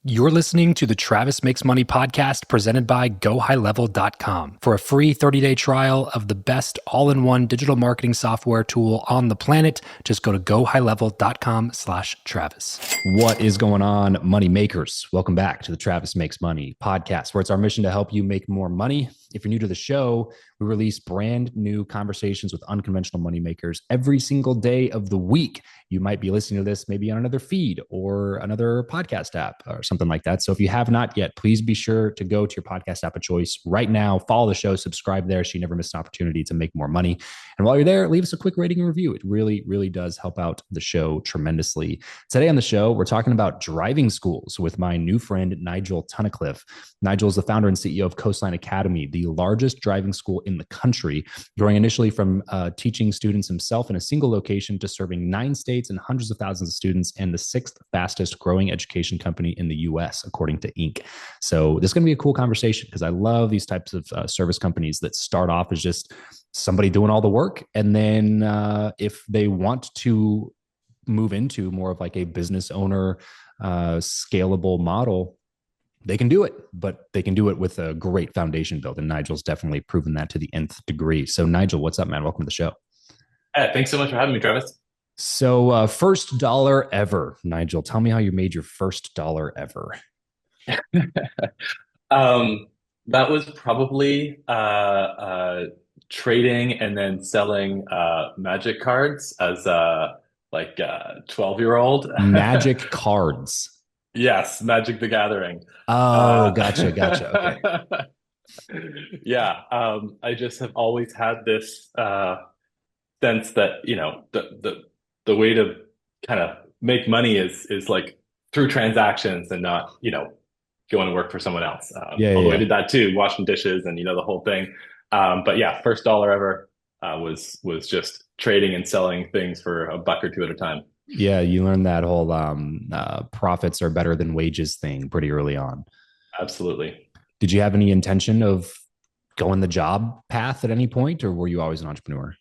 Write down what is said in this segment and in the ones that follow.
You're listening to the Travis Makes Money podcast presented by GoHighLevel.com. For a free 30-day trial of the best all-in-one digital marketing software tool on the planet, just go to GoHighLevel.com/Travis. What is going on, money makers? Welcome back to the Travis Makes Money podcast, where it's our mission to help you make more money. If you're new to the show, we release brand new conversations with unconventional money makers every single day of the week. You might be listening to this maybe on another feed or another podcast app or something like that. So if you have not yet, please be sure to go to your podcast app of choice right now, follow the show, subscribe there so you never miss an opportunity to make more money. And while you're there, leave us a quick rating and review. It really, really does help out the show tremendously. Today on the show, we're talking about driving schools with my new friend, Nigel Tunnacliffe. Nigel is the founder and CEO of Coastline Academy, the largest driving school in the country, growing initially from teaching students himself in a single location to serving 9 states and hundreds of thousands of students, and the 6th fastest growing education company in the US, according to Inc. So this is going to be a cool conversation because I love these types of service companies that start off as just somebody doing all the work. And then if they want to move into more of like a business owner, scalable model, they can do it, but they can do it with a great foundation built. And Nigel's definitely proven that to the nth degree. So Nigel, what's up, man? Welcome to the show. Thanks so much for having me, Travis. So first dollar ever, Nigel, tell me how you made your first dollar ever. That was probably trading and then selling magic cards as a 12-year-old. Magic cards. Yes, Magic the Gathering. Oh, Uh, gotcha. Okay. yeah, I just have always had this sense that the way to kind of make money is like through transactions and not going to work for someone else. Yeah, yeah, Although I yeah. did that too, washing dishes and the whole thing. But yeah, first dollar ever was just trading and selling things for a buck or two at a time. Yeah, you learned that whole profits are better than wages thing pretty early on. Absolutely. Did you have any intention of going the job path at any point, or were you always an entrepreneur?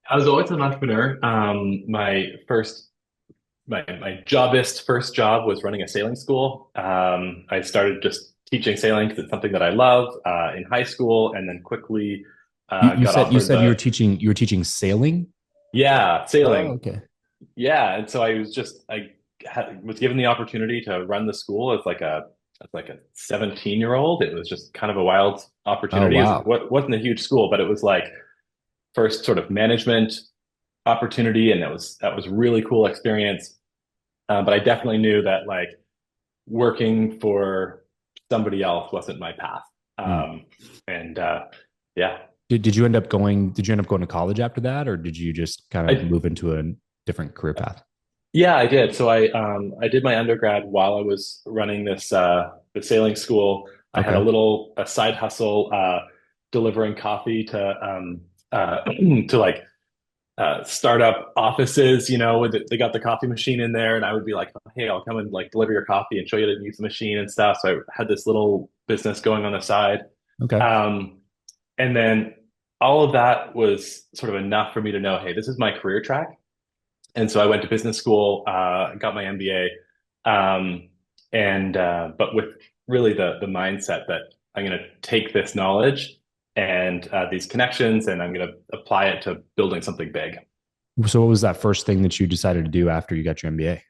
I was always an entrepreneur. My jobbist first job was running a sailing school. I started just teaching sailing because it's something that I love in high school, and then quickly You, you got said you offered said you were the teaching sailing. Oh, sailing. okay. Yeah, and so was given the opportunity to run the school as like a 17-year-old. It was just kind of a wild Oh, opportunity. wow. Wasn't a huge school, but it was like first sort of management opportunity, and that was really cool experience. But I definitely knew that like working for somebody else wasn't my path. Hmm. And yeah, Did you end up going? Did you end up going to college after that, or did you just kind of I move into a different career path? yeah I did. So I did my undergrad while I was running the sailing school. I had Okay. a side hustle delivering coffee to to like startup offices, they got the coffee machine in there, and I would be like, oh, hey, I'll come and like deliver your coffee and show you how to use the machine and stuff. So I had this little business going on the side. Okay. Um, and then all of that was sort of enough for me to know, hey, this is my career track. And so I went to business school, got my MBA, and but with really the mindset that I'm going to take this knowledge and these connections, and I'm going to apply it to building something big. So, what was that first thing that you decided to do after you got your MBA?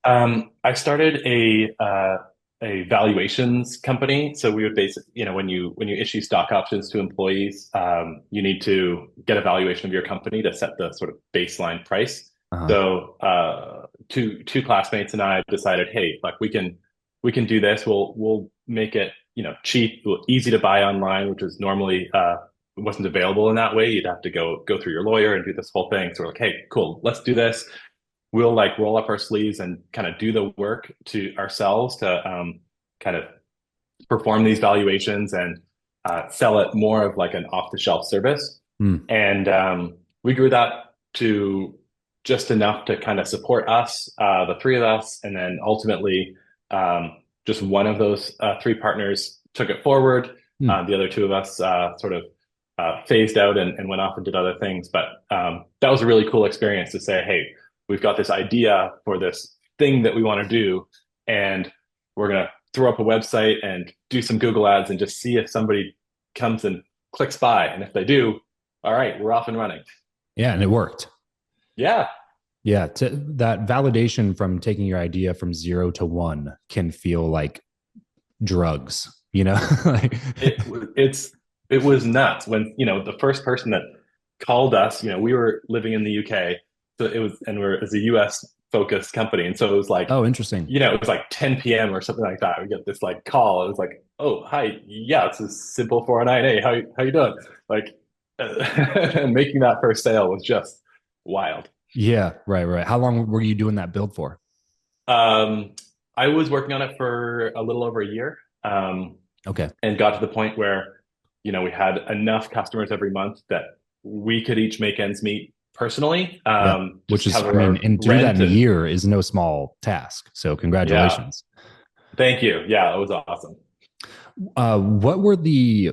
I started a valuations company. So we would basically, when you issue stock options to employees, you need to get a valuation of your company to set the sort of baseline price. Uh-huh. So two classmates and I decided, hey, like we can do this. We'll make it cheap, easy to buy online, which is normally wasn't available in that way. You'd have to go through your lawyer and do this whole thing. So we're like, hey, cool, let's do this. We'll like roll up our sleeves and kind of do the work to ourselves to kind of perform these valuations and sell it more of like an off-the-shelf service. Hmm. And we grew that to just enough to kind of support us, the three of us, and then ultimately just one of those three partners took it forward. Hmm. The other two of us sort of phased out and went off and did other things. But that was a really cool experience to say, hey, we've got this idea for this thing that we want to do, and we're going to throw up a website and do some Google ads and just see if somebody comes and clicks buy. And if they do, all right, we're off and running. Yeah, and it worked. Yeah. Yeah, that validation from taking your idea from 0 to 1 can feel like drugs, you know? Like, It was nuts when, the first person that called us, we were living in the UK, so it's a US focused company. And so it was like, oh, interesting. it was like 10 p.m. or something like that. We get this like call. It was like, oh, hi. Yeah, it's a simple 409A. How you doing? Like, and making that first sale was just wild. Yeah, right. How long were you doing that build for? Um, I was working on it for a little over a year, Okay. and got to the point where, we had enough customers every month that we could each make ends meet personally, Yeah. Which just is, I cover mean, our and to do that rent in a and year is no small task. So yeah. congratulations. Thank you. Yeah, it was awesome. What were the,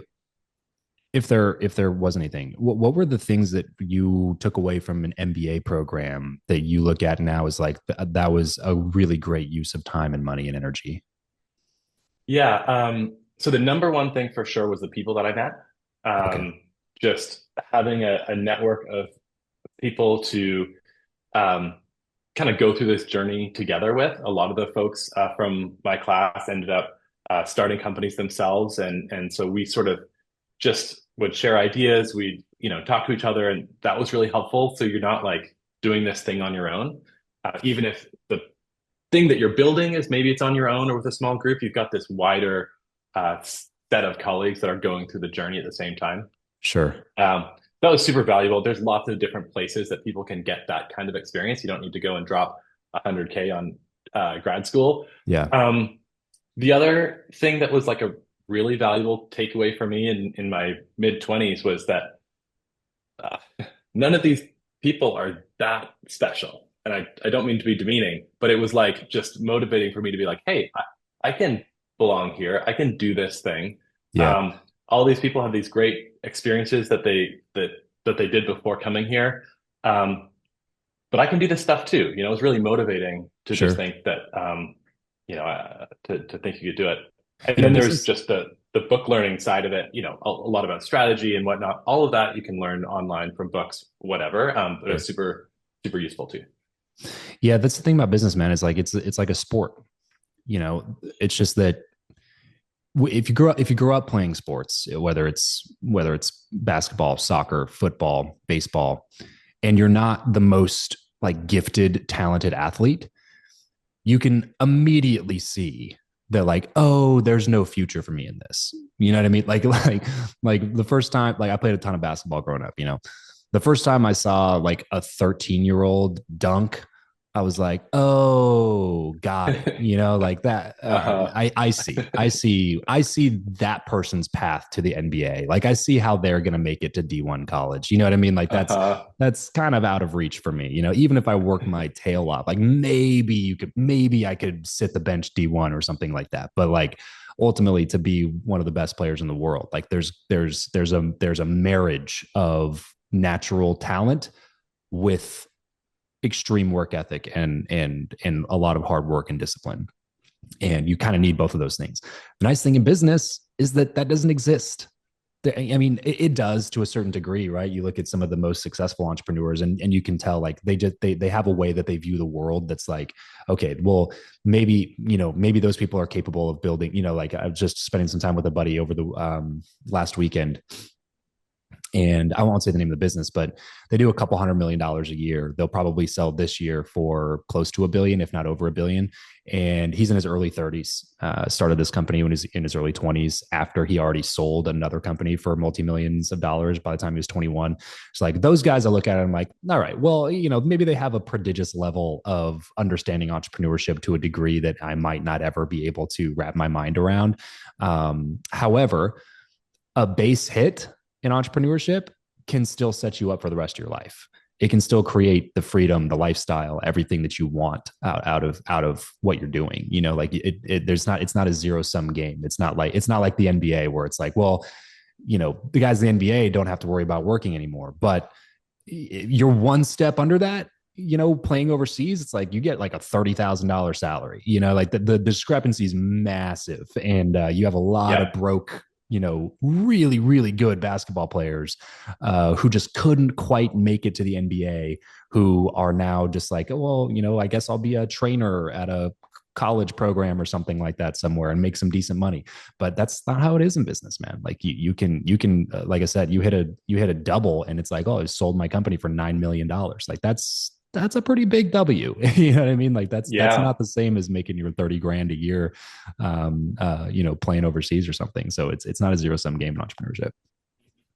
if there was anything, what were the things that you took away from an MBA program that you look at now as like, that was a really great use of time and money and energy? Yeah. So the number one thing for sure was the people that I met. Okay. Just having a network of people to um, kind of go through this journey together with. A lot of the folks from my class ended up starting companies themselves, and so we sort of just would share ideas. We'd talk to each other, and that was really helpful. So you're not like doing this thing on your own, even if the thing that you're building is maybe it's on your own or with a small group. You've got this wider set of colleagues that are going through the journey at the same time. Sure. That was super valuable. There's lots of different places that people can get that kind of experience. You don't need to go and drop 100K on grad school. Yeah. The other thing that was like a really valuable takeaway for me in my mid 20s was that uh, none of these people are that special. And I don't mean to be demeaning, but it was like just motivating for me to be like, hey, I can belong here. I can do this thing. Yeah. Um, all these people have these great experiences that they did before coming here. Um, but I can do this stuff too. It was really motivating to just Sure. think that, to think you could do it. And Yeah. then This there's is, just the book learning side of it, a lot about strategy and whatnot. All of that you can learn online from books, whatever. But sure. it's super, super useful too. Yeah. That's the thing about business, man. Is like, it's like a sport, it's just that if you grow up playing sports, whether it's basketball, soccer, football, baseball, and you're not the most like gifted, talented athlete, you can immediately see that like, oh, there's no future for me in this. You know what I mean? Like the first time, like I played a ton of basketball growing up, the first time I saw like a 13-year-old dunk, I was like, oh, got it. Like that. Uh-huh. I see that person's path to the NBA. Like I see how they're going to make it to D1 college. You know what I mean? Like Uh-huh. that's kind of out of reach for me. Even if I work my tail off, like maybe I could sit the bench D1 or something like that. But like ultimately to be one of the best players in the world, like there's a marriage of natural talent with extreme work ethic and a lot of hard work and discipline. And you kind of need both of those things. The nice thing in business is that doesn't exist. I mean, it does to a certain degree, right? You look at some of the most successful entrepreneurs and you can tell like they have a way that they view the world that's like, okay, well, maybe those people are capable of building, like I was just spending some time with a buddy over the last weekend, and I won't say the name of the business, but they do a couple $100 million a year. They'll probably sell this year for close to $1 billion, if not over $1 billion. And he's in his early 30s. Started this company when he's in his early 20s after he already sold another company for multi-millions of dollars by the time he was 21. It's like those guys, I look at it, I'm like, all right, well, maybe they have a prodigious level of understanding entrepreneurship to a degree that I might not ever be able to wrap my mind around. However, a base hit in entrepreneurship can still set you up for the rest of your life. It can still create the freedom, the lifestyle, everything that you want out of what you're doing. Like it's not a zero sum game. It's not like the NBA where it's like, well, the guys in the NBA don't have to worry about working anymore, but you're one step under that playing overseas, it's like you get like a $30,000 salary. Like the discrepancy is massive, and you have a lot of Yeah. broke, really, really good basketball players who just couldn't quite make it to the NBA, who are now just like, oh, well, I guess I'll be a trainer at a college program or something like that somewhere and make some decent money. But that's not how it is in business, man. Like you can like I said, you hit a double and it's like, oh, I sold my company for $9 million. Like that's a pretty big W. You know what I mean? Like that's Yeah. not the same as making your 30 grand a year, playing overseas or something. So it's not a zero sum game in entrepreneurship.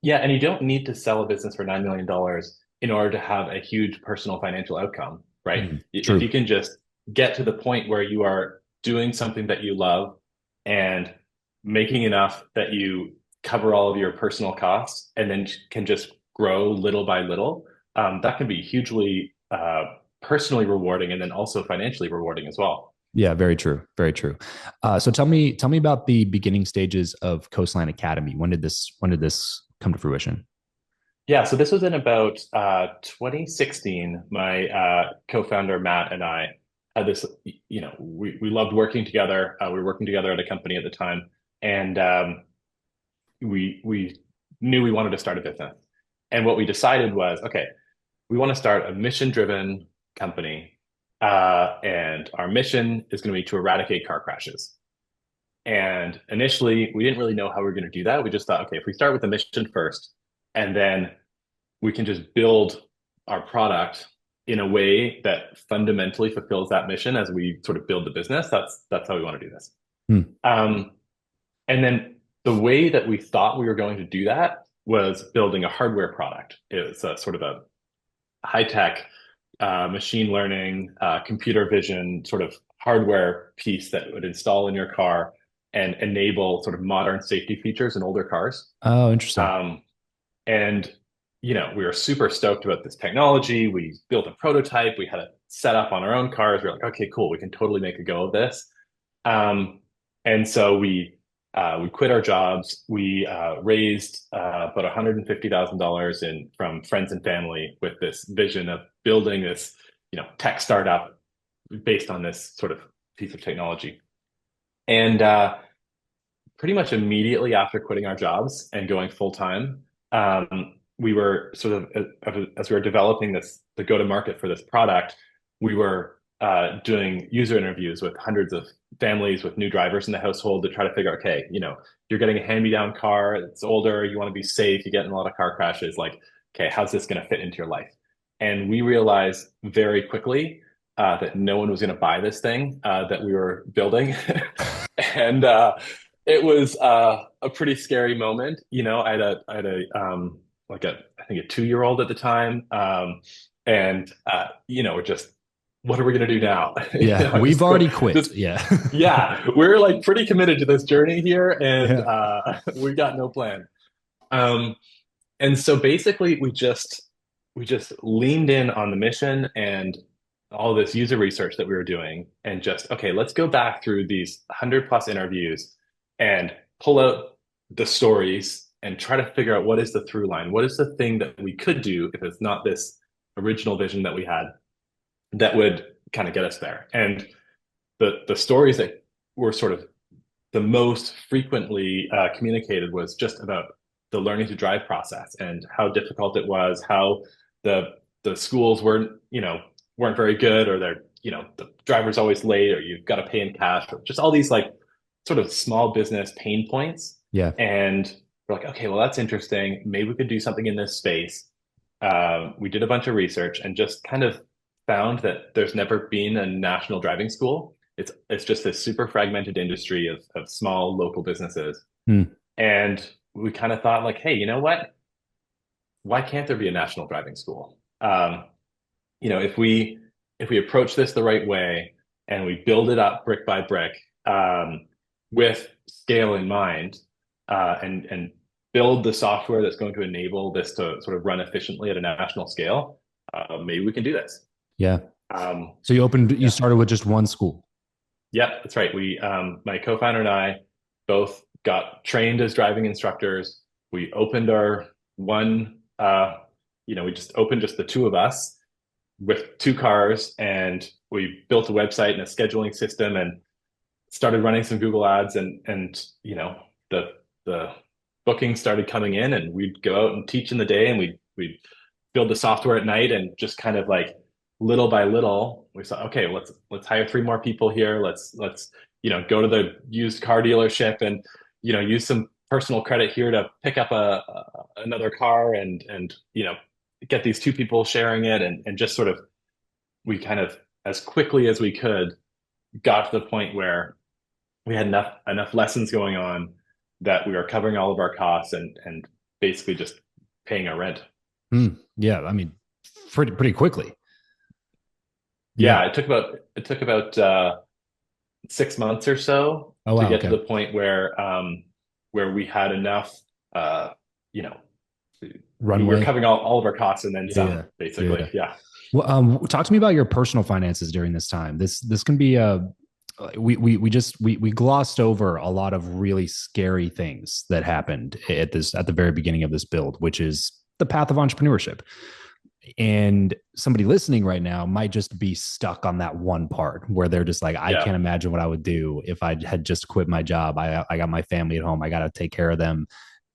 Yeah. And you don't need to sell a business for $9 million in order to have a huge personal financial outcome, right? If you True. can just get to the point where you are doing something that you love and making enough that you cover all of your personal costs and then can just grow little by little, that can be hugely personally rewarding and then also financially rewarding as well. Yeah, very true. Very true. So tell me about the beginning stages of Coastline Academy. When did this come to fruition? Yeah, so this was in about 2016. My co-founder Matt and I had this, we loved working together. We were working together at a company at the time, and we knew we wanted to start a business. And what we decided was, okay, we want to start a mission-driven company, and our mission is going to be to eradicate car crashes. And initially, we didn't really know how we were going to do that. We just thought, okay, if we start with the mission first, and then we can just build our product in a way that fundamentally fulfills that mission as we sort of build the business. That's how we want to do this. Hmm. Um, and then the way that we thought we were going to do that was building a hardware product. It was a sort of a high tech machine learning, computer vision sort of hardware piece that would install in your car and enable sort of modern safety features in older cars. Oh, interesting. Um, and we were super stoked about this technology. We built a prototype. We had it set up on our own cars. We were like, okay, cool. We can totally make a go of this. And so we quit our jobs. We raised about $150,000 in from friends and family with this vision of building this, tech startup based on this sort of piece of technology. And pretty much immediately after quitting our jobs and going full time, we were sort of as we were developing the go to market for this product, we were doing user interviews with hundreds of families with new drivers in the household to try to figure out, okay, you're getting a hand me down car, it's older, you want to be safe, you get in a lot of car crashes, like, okay, how's this going to fit into your life? And we realized very quickly that no one was going to buy this thing that we were building, and it was a pretty scary moment. I had a like I think a 2-year old at the time. And we're just, what are we going to do now? Yeah, we've Just already quit. just, Yeah. yeah, we're like pretty committed to this journey here and Yeah. we got no plan. Um, and so basically we just leaned in on the mission and all this user research that we were doing and just, okay, let's go back through these 100 plus interviews and pull out the stories and try to figure out what is the through line, what is the thing that we could do if it's not this original vision that we had that would kind of get us there. And the stories that were sort of the most frequently communicated was just about the learning to drive process and how difficult it was, how the the schools weren't very good, or they're the driver's always late, or you've got to pay in cash, or just all these like sort of small business pain points. Yeah. And we're like, okay, well that's interesting. Maybe we could do something in this space. We did a bunch of research and just kind of found that there's never been a national driving school. It's just this super fragmented industry of small local businesses. Hmm. And we kind of thought like, hey, you know what? Why can't there be a national driving school? If we approach this the right way and we build it up brick by brick, with scale in mind, and build the software that's going to enable this to sort of run efficiently at a national scale, maybe we can do this. Yeah. Um, So you yeah. started with just one school. Yeah, that's right. My co-founder and I both got trained as driving instructors. We opened our one, we just opened just the two of us, with 2 cars, and we built a website and a scheduling system and started running some Google ads, and the bookings started coming in, and we'd go out and teach in the day, and we'd build the software at night, and just kind of like little by little we saw, okay, let's hire 3 more people here. Let's go to the used car dealership and use some personal credit here to pick up another car, and get these 2 people sharing it, and just sort of, we kind of, as quickly as we could, got to the point where we had enough lessons going on that we were covering all of our costs, and basically just paying our rent. Yeah, I mean, pretty quickly. Yeah, it took about 6 months or so Oh, to wow, get to okay. the point where we had enough, you know, we were Runway. covering all of our costs and then Yeah, some, yeah, basically. yeah. Yeah. Well, talk to me about your personal finances during this time. This can be we glossed over a lot of really scary things that happened at the very beginning of this build, which is the path of entrepreneurship. And somebody listening right now might just be stuck on that one part where they're just like, I Yeah. can't imagine what I would do if I had just quit my job. I got my family at home. I got to take care of them.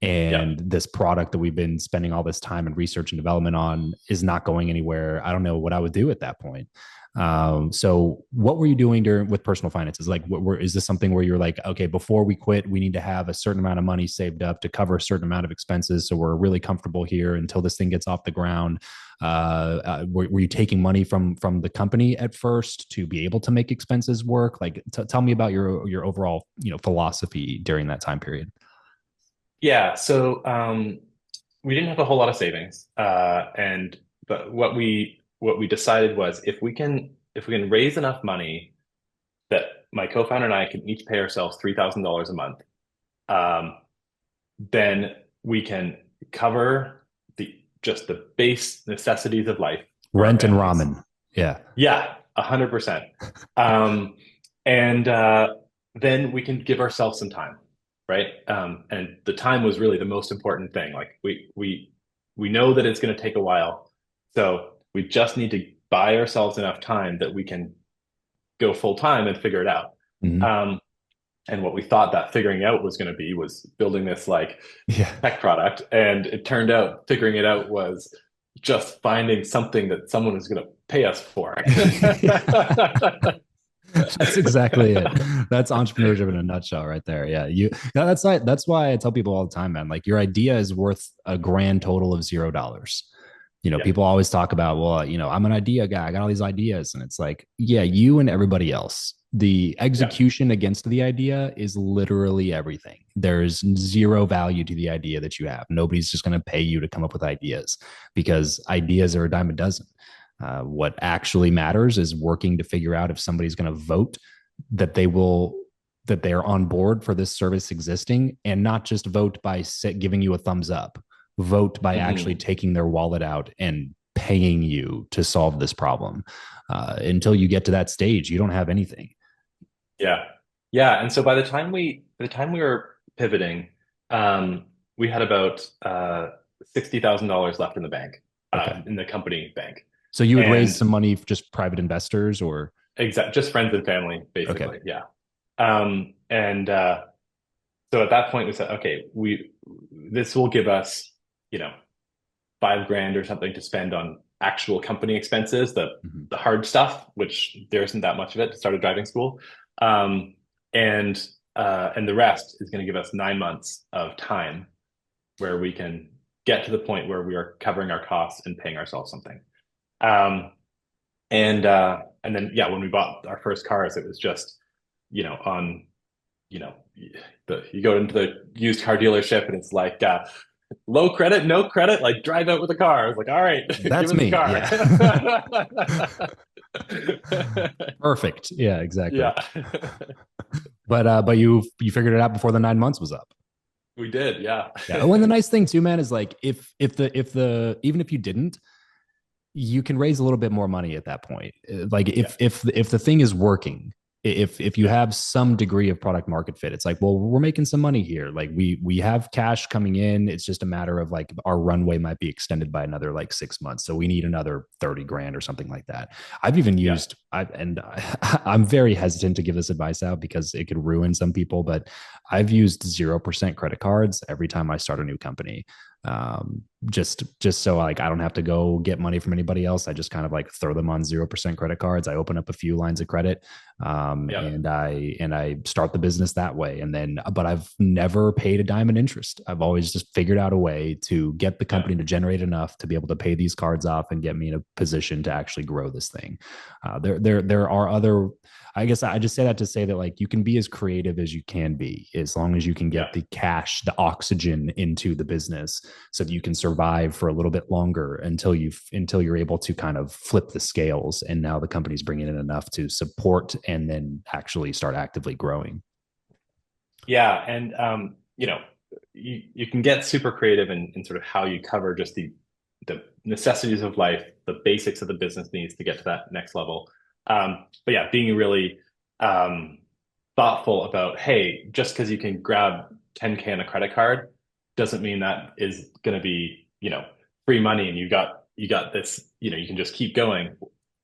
Yeah. And this product that we've been spending all this time and research and development on is not going anywhere. I don't know what I would do at that point. So what were you doing with personal finances? Like, is this something where you're like, okay, before we quit, we need to have a certain amount of money saved up to cover a certain amount of expenses, so we're really comfortable here until this thing gets off the ground? Were you taking money from the company at first to be able to make expenses work? Like, tell me about your overall philosophy during that time period. Yeah. So we didn't have a whole lot of savings. And but what we decided was, if we can raise enough money that my co-founder and I can each pay ourselves $3,000 a month, um, then we can cover just the base necessities of life for our Rent and families. ramen. Yeah. Yeah, 100%. Um, and then we can give ourselves some time, right? And the time was really the most important thing. Like, we know that it's going to take a while, so we just need to buy ourselves enough time that we can go full time and figure it out. Mm-hmm. Um, and what we thought that figuring out was going to be was building this like Yeah. tech product, and it turned out figuring it out was just finding something that someone was going to pay us for. That's exactly it. That's entrepreneurship in a nutshell, right there. Yeah, that's why I tell people all the time, man. Like, your idea is worth a grand total of $0. Yeah, People always talk about, well, I'm an idea guy. I got all these ideas, and it's like, yeah, you and everybody else. The yeah, execution against the idea is literally everything. There's zero value to the idea that you have. Nobody's just going to pay you to come up with ideas, because ideas are a dime a dozen. What actually matters is working to figure out if somebody's going to vote that they're on board for this service existing, and not just vote by giving you a thumbs up. Vote by actually hmm, taking their wallet out and paying you to solve this problem. Until you get to that stage, you don't have anything. yeah, yeah. And so by the time we were pivoting, we had about $60,000 left in the bank, Okay. in the company bank, So you would raise and some money for just private investors, or just friends and family, okay. basically. Yeah. And so at that point we said, okay, we this will give us, you know, 5 grand or something to spend on actual company expenses, the Mhm. the hard stuff, which there isn't that much of it to start a driving school. Um, and the rest is going to give us 9 months of time where we can get to the point where we are covering our costs and paying ourselves something. Um, and then, yeah, when we bought our first cars, it was just, on, you know, you go into the used car dealership and it's like, low credit, no credit, like drive out with a car. I was like, all right, give That's us the me. car. Yeah. Perfect. Yeah, exactly. Yeah, But you figured it out before the 9 months was up. we did. Yeah. Yeah. Oh, and the nice thing too, man, is like, if even if you didn't, you can raise a little bit more money at that point. Like, Yeah. if the thing is working, if you have some degree of product market fit, it's like, well, we're making some money here. Like we have cash coming in. It's just a matter of like our runway might be extended by another like 6 months. So we need another 30 grand or something like that. I've even Yeah. used I'm very hesitant to give this advice out because it could ruin some people, but I've used 0% credit cards every time I start a new company. Just so like I don't have to go get money from anybody else. I just kind of like throw them on 0% credit cards. I open up a few lines of credit, Yeah. and I start the business that way. And then, but I've never paid a dime in interest. I've always just figured out a way to get the Yeah. company to generate enough to be able to pay these cards off and get me in a position to actually grow this thing. There are other. I guess I just say that to say that like you can be as creative as you can be as long as you can Yeah. get the cash, the oxygen into the business so that you can survive for a little bit longer until you're able to kind of flip the scales. And now the company's bringing in enough to support and then actually start actively growing. Yeah. And, you can get super creative in sort of how you cover just the necessities of life, the basics of the business needs to get to that next level. But yeah, being really thoughtful about, hey, just because you can grab 10K on a credit card doesn't mean that is going to be, free money and you got this, you can just keep going.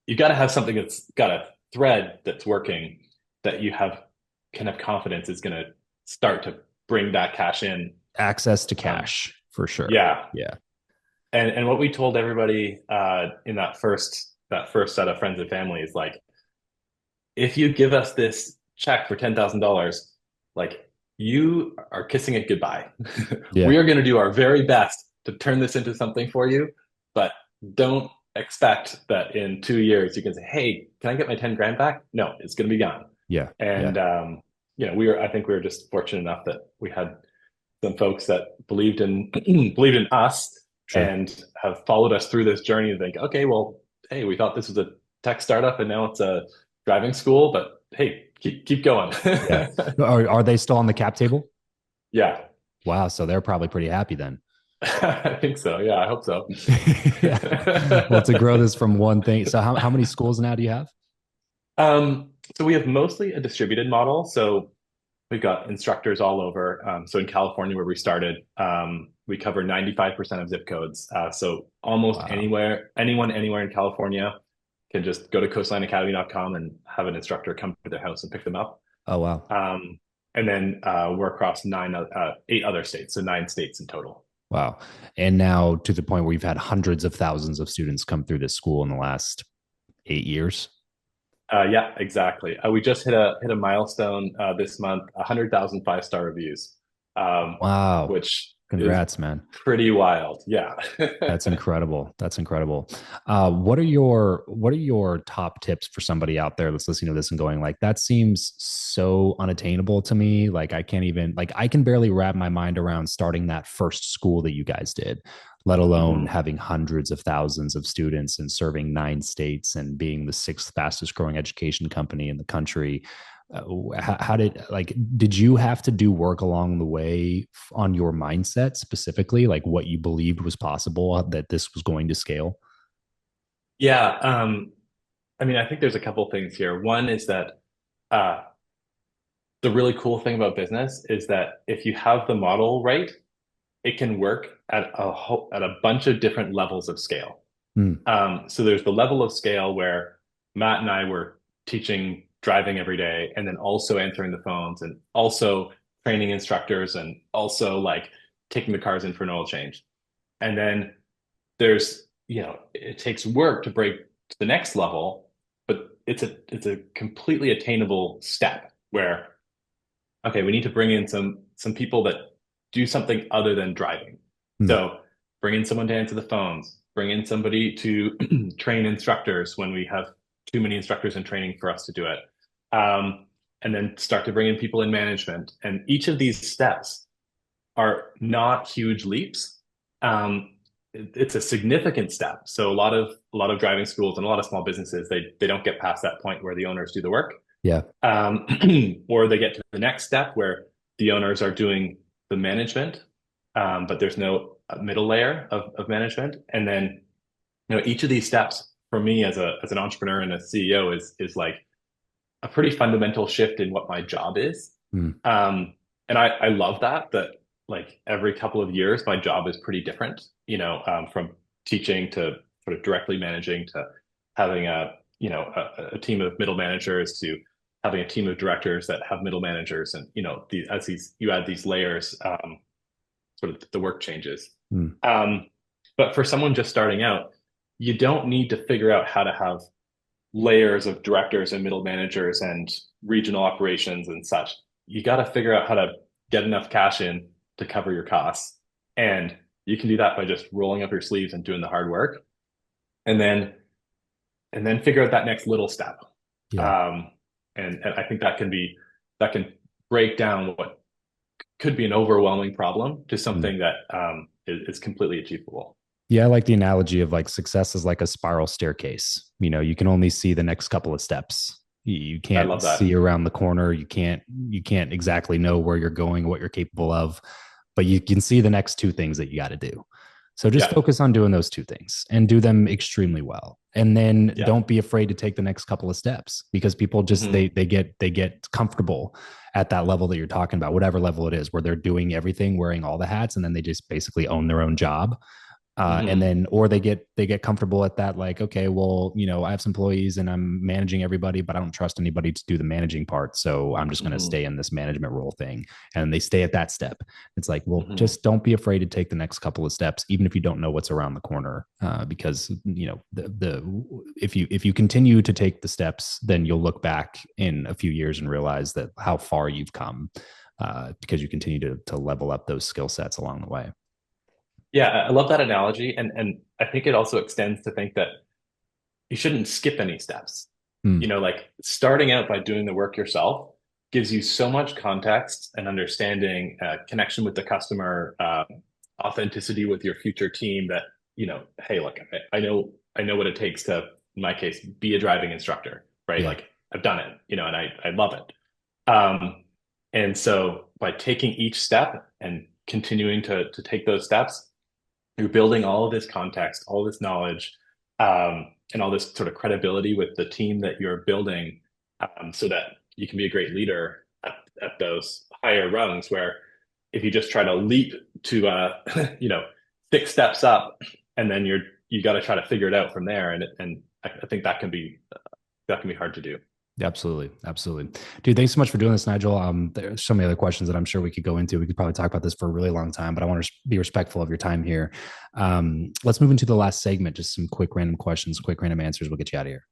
You got to have something that's got a thread that's working that you can have confidence is going to start to bring that cash in. Access to Um, cash for sure. yeah. Yeah. And what we told everybody in that first set of friends and family is like, if you give us this check for $10,000, like you are kissing it goodbye. Yeah. We are going to do our very best to turn this into something for you, but don't expect that in 2 years you can say, "Hey, can I get my 10 grand back?" No, it's going to be gone. Yeah. And Yeah. I think we were just fortunate enough that we had some folks that believed in believed in us Sure. and have followed us through this journey and think, okay, well, hey, we thought this was a tech startup and now it's a driving school, but hey, keep going. Yeah. Are they still on the cap table? Yeah. Wow. So they're probably pretty happy then. I think so. Yeah, I hope so. Yeah. Well, to grow this from one thing. So how many schools now do you have? So we have mostly a distributed model. So we've got instructors all over. So in California, where we started, we cover 95% of zip codes. So almost Wow. anywhere, anyone anywhere in California can just go to coastlineacademy.com and have an instructor come to their house and pick them up. Oh, wow. And then we're across 8 other states, so 9 states in total. Wow. And now to the point where you've had hundreds of thousands of students come through this school in the last 8 years. Yeah, exactly. We just hit a milestone this month, 100,000 5-star reviews, Wow. which is Congrats, man. pretty wild. Yeah. That's incredible. That's incredible. What are your top tips for somebody out there that's listening to this and going like, that seems so unattainable to me. Like I can't even like I can barely wrap my mind around starting that first school that you guys did, let alone Mhm. having hundreds of thousands of students and serving 9 states and being the sixth fastest growing education company in the country. How did you have to do work along the way on your mindset specifically, like what you believed was possible, that this was going to scale? Yeah. I mean, I think there's a couple things here. One is that uh, the really cool thing about business is that if you have the model right, it can work at a bunch of different levels of scale. Mm, So there's the level of scale where Matt and I were teaching driving every day, and then also answering the phones, and also training instructors, and also like taking the cars in for an oil change. And then it takes work to break to the next level, but it's a completely attainable step where, okay, we need to bring in some people that do something other than driving. mm, So bring in someone to answer the phones, bring in somebody to train instructors when we have too many instructors in training for us to do it. And then start to bring in people in management. And each of these steps are not huge leaps. It's a significant step. So a lot of driving schools and a lot of small businesses, they don't get past that point where the owners do the work, yeah. um, or they get to the next step where the owners are doing the management, but there's no middle layer of management. And then, each of these steps for me as an entrepreneur and a CEO is like, a pretty fundamental shift in what my job is. Mm. And I love that like every couple of years, my job is pretty different, from teaching to sort of directly managing to having a team of middle managers to having a team of directors that have middle managers. And, you add these layers, sort of the work changes. Mm. But for someone just starting out, you don't need to figure out how to have layers of directors and middle managers and regional operations and such. You got to figure out how to get enough cash in to cover your costs. And you can do that by just rolling up your sleeves and doing the hard work. And then figure out that next little step. Yeah. And I think that can break down what could be an overwhelming problem to something that is completely achievable. Yeah, I like the analogy of like success is like a spiral staircase. You can only see the next couple of steps. You can't see around the corner. You can't exactly know where you're going, what you're capable of, but you can see the next two things that you got to do. So just focus on doing those two things and do them extremely well. And then don't be afraid to take the next couple of steps, because people just, they get comfortable at that level that you're talking about, whatever level it is, where they're doing everything, wearing all the hats, and then they just basically own their own job. And then, or they get comfortable at that, like, okay, well, I have some employees and I'm managing everybody, but I don't trust anybody to do the managing part. So I'm just going to stay in this management role thing. And they stay at that step. It's like, well, just don't be afraid to take the next couple of steps, even if you don't know what's around the corner. Because, if you continue to take the steps, then you'll look back in a few years and realize that how far you've come, because you continue to level up those skill sets along the way. Yeah, I love that analogy. And I think it also extends to think that you shouldn't skip any steps. Like starting out by doing the work yourself gives you so much context and understanding, connection with the customer, authenticity with your future team that, hey, look, I know what it takes to, in my case, be a driving instructor, right? Yeah. Like I've done it, and I love it. And so by taking each step and continuing to take those steps, you're building all of this context, all this knowledge, and all this sort of credibility with the team that you're building, so that you can be a great leader at those higher rungs, where if you just try to leap to 6 steps up, and then you got to try to figure it out from there. And I think that can be hard to do. Absolutely. Dude, thanks so much for doing this, Nigel. There's so many other questions that I'm sure we could go into. We could probably talk about this for a really long time, but I want to be respectful of your time here. Let's move into the last segment. Just some quick random questions, quick random answers. We'll get you out of here.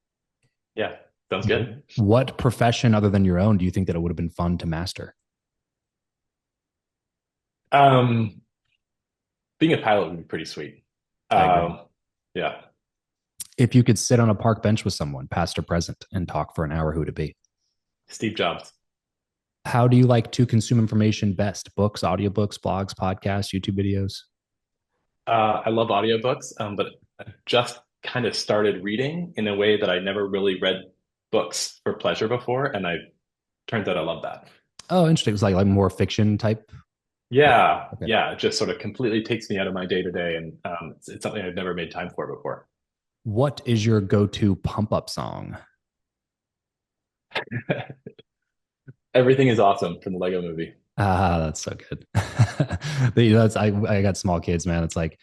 Yeah, sounds good. What profession other than your own do you think that it would have been fun to master? Being a pilot would be pretty sweet. Yeah. If you could sit on a park bench with someone, past or present, and talk for an hour, who would it be? Steve Jobs. How do you like to consume information best? Books, audiobooks, blogs, podcasts, YouTube videos? I love audiobooks, but I just kind of started reading in a way that I never really read books for pleasure before. And turns out I love that. Oh, interesting. It was like more fiction type? Yeah. Okay. Yeah. It just sort of completely takes me out of my day to day. And it's something I've never made time for before. What is your go-to pump-up song? Everything is Awesome from the Lego movie. That's so good. I got small kids, man. It's like,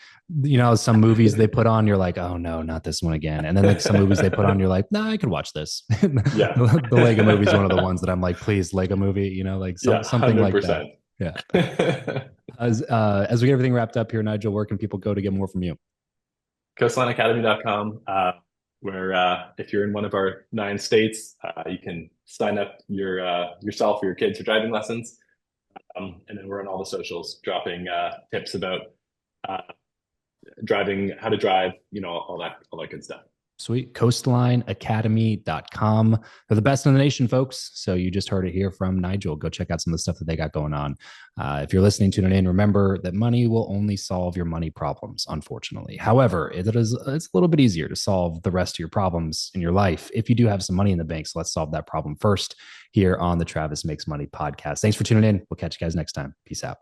some movies they put on, you're like, oh no, not this one again. And then like some movies they put on, you're like, nah, I could watch this. Yeah. the Lego movie is one of the ones that I'm like, please, Lego movie, something 100%. Like that. Yeah. As we get everything wrapped up here, Nigel, where can people go to get more from you? coastlineacademy.com, where if you're in one of our 9 states, you can sign up yourself or your kids for driving lessons. And then we're on all the socials, dropping tips about driving, how to drive, all that good stuff. Sweet. Coastlineacademy.com. They're the best in the nation, folks. So you just heard it here from Nigel. Go check out some of the stuff that they got going on. If you're listening, tune in. Remember that money will only solve your money problems, unfortunately. However, it's a little bit easier to solve the rest of your problems in your life if you do have some money in the bank. So let's solve that problem first here on the Travis Makes Money podcast. Thanks for tuning in. We'll catch you guys next time. Peace out.